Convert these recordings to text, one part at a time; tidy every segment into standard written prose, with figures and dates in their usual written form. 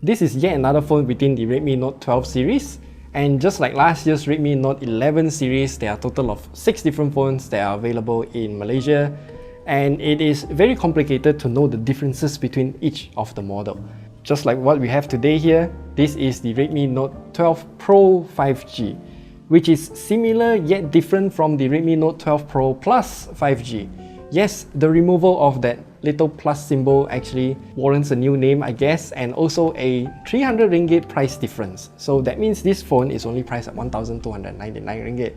This is yet another phone within the Redmi Note 12 series, and just like last year's Redmi Note 11 series, there are a total of 6 different phones that are available in Malaysia, and it is very complicated to know the differences between each of the model. Just like what we have today here, this is the Redmi Note 12 Pro 5G, which is similar yet different from the Redmi Note 12 Pro Plus 5G. Yes, the removal of that little plus symbol actually warrants a new name, I guess, and also a 300 ringgit price difference. So that means this phone is only priced at 1,299 ringgit.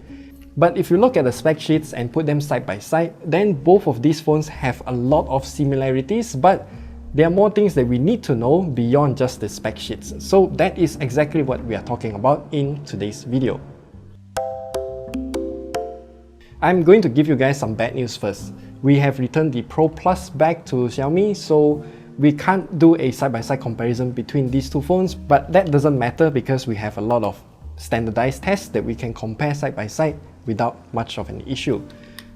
But if you look at the spec sheets and put them side by side, then both of these phones have a lot of similarities, but there are more things that we need to know beyond just the spec sheets. So that is exactly what we are talking about in today's video. I'm going to give you guys some bad news first. We have returned the Pro Plus back to Xiaomi, so we can't do a side-by-side comparison between these two phones, but that doesn't matter because we have a lot of standardized tests that we can compare side by side without much of an issue.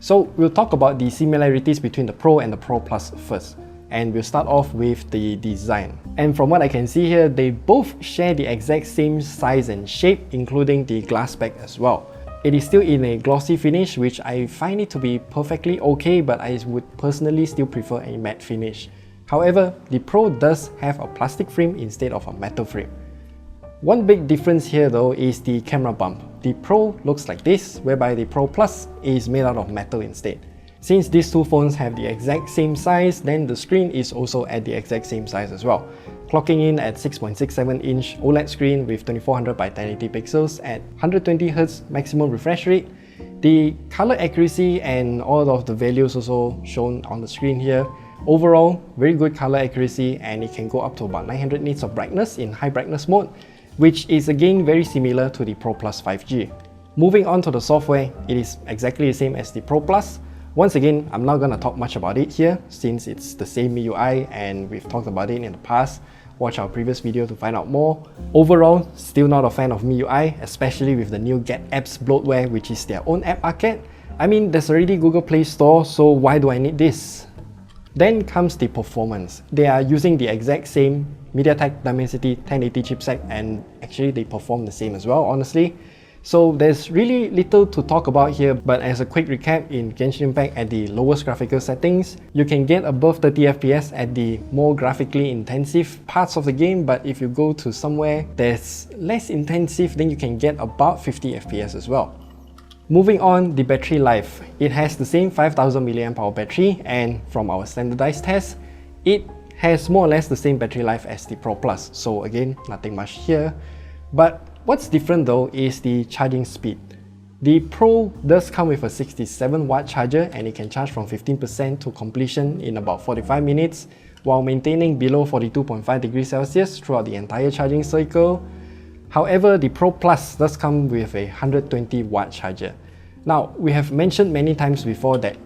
So we'll talk about the similarities between the Pro and the Pro Plus first, and we'll start off with the design. And from what I can see here, they both share the exact same size and shape, including the glass back as well. It is still in a glossy finish, which I find it to be perfectly okay, but I would personally still prefer a matte finish. However, the Pro does have a plastic frame instead of a metal frame. One big difference here though is the camera bump. The Pro looks like this, whereby the Pro Plus is made out of metal instead. Since these two phones have the exact same size, then the screen is also at the exact same size as well, clocking in at 6.67-inch OLED screen with 2400 by 1080 pixels at 120Hz maximum refresh rate. The color accuracy and all of the values also shown on the screen here. Overall, very good color accuracy, and it can go up to about 900 nits of brightness in high brightness mode, which is again very similar to the Pro Plus 5G. Moving on to the software, it is exactly the same as the Pro Plus. Once again, I'm not going to talk much about it here since it's the same MIUI and we've talked about it in the past. Watch our previous video to find out more. Overall, still not a fan of MIUI, especially with the new Get Apps bloatware, which is their own app arcade. I mean, there's already Google Play Store, so why do I need this? Then comes the performance. They are using the exact same MediaTek Dimensity 1080 chipset, and actually they perform the same as well, honestly. So there's really little to talk about here, but as a quick recap, in Genshin Impact at the lowest graphical settings, you can get above 30 FPS at the more graphically intensive parts of the game, but if you go to somewhere that's less intensive, then you can get about 50 FPS as well. Moving on, the battery life. It has the same 5000 mAh battery, and from our standardized tests, it has more or less the same battery life as the Pro Plus. So again, nothing much here. But what's different though is the charging speed. The Pro does come with a 67-watt charger, and it can charge from 15% to completion in about 45 minutes while maintaining below 42.5 degrees Celsius throughout the entire charging cycle. However, the Pro Plus does come with a 120-watt charger. Now, we have mentioned many times before that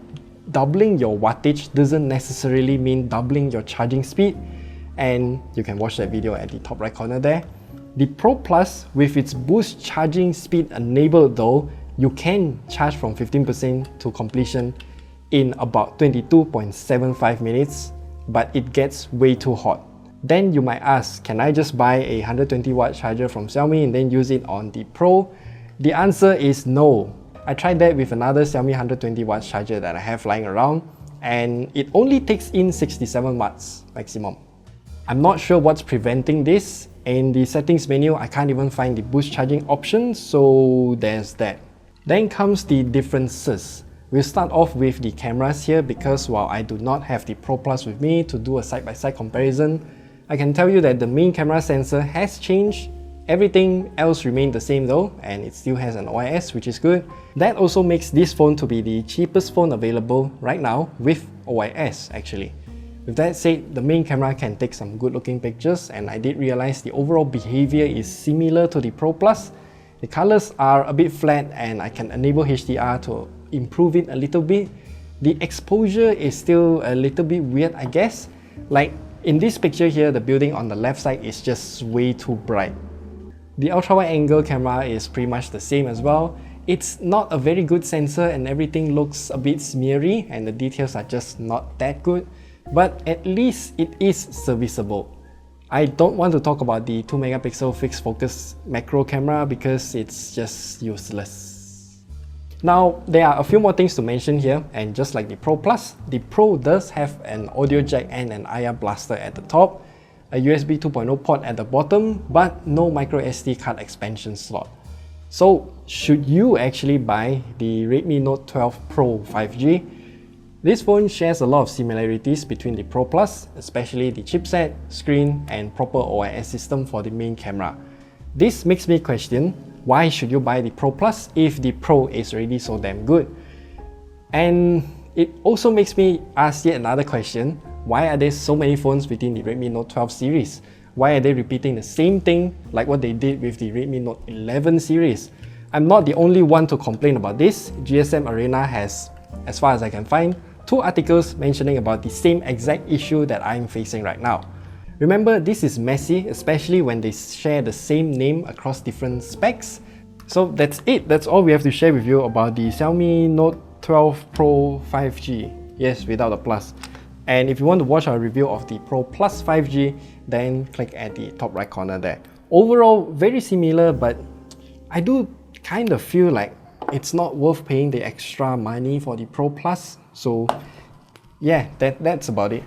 doubling your wattage doesn't necessarily mean doubling your charging speed, and you can watch that video at the top right corner there. The Pro Plus, with its boost charging speed enabled though, you can charge from 15% to completion in about 22.75 minutes, but it gets way too hot. Then you might ask, can I just buy a 120-watt charger from Xiaomi and then use it on the Pro? The answer is no. I tried that with another Xiaomi 120-watt charger that I have lying around, and it only takes in 67 watts maximum. I'm not sure what's preventing this. In the settings menu, I can't even find the boost charging option, so there's that. Then comes the differences. We'll start off with the cameras here, because while I do not have the Pro Plus with me to do a side-by-side comparison, I can tell you that the main camera sensor has changed. Everything else remained the same though, and it still has an OIS, which is good. That also makes this phone to be the cheapest phone available right now with OIS actually. With that said, the main camera can take some good looking pictures, and I did realize the overall behavior is similar to the Pro Plus. The colors are a bit flat, and I can enable HDR to improve it a little bit. The exposure is still a little bit weird, I guess. Like in this picture here, the building on the left side is just way too bright. The ultra-wide angle camera is pretty much the same as well. It's not a very good sensor, and everything looks a bit smeary, and the details are just not that good. But at least it is serviceable. I don't want to talk about the 2 megapixel fixed focus macro camera because it's just useless. Now, there are a few more things to mention here, and just like the Pro Plus, the Pro does have an audio jack and an IR blaster at the top, a USB 2.0 port at the bottom, but no micro SD card expansion slot. So, should you actually buy the Redmi Note 12 Pro 5G? This phone shares a lot of similarities between the Pro Plus, especially the chipset, screen, and proper OIS system for the main camera. This makes me question, why should you buy the Pro Plus if the Pro is already so damn good? And it also makes me ask yet another question, why are there so many phones within the Redmi Note 12 series? Why are they repeating the same thing like what they did with the Redmi Note 11 series? I'm not the only one to complain about this. GSM Arena has, as far as I can find, 2 articles mentioning about the same exact issue that I'm facing right now. Remember, this is messy, especially when they share the same name across different specs. So that's it. That's all we have to share with you about the Xiaomi Note 12 Pro 5G. Yes, without the plus. And if you want to watch our review of the Pro Plus 5G, then click at the top right corner there. Overall, very similar, but I do kind of feel like it's not worth paying the extra money for the Pro Plus. So yeah, that's about it.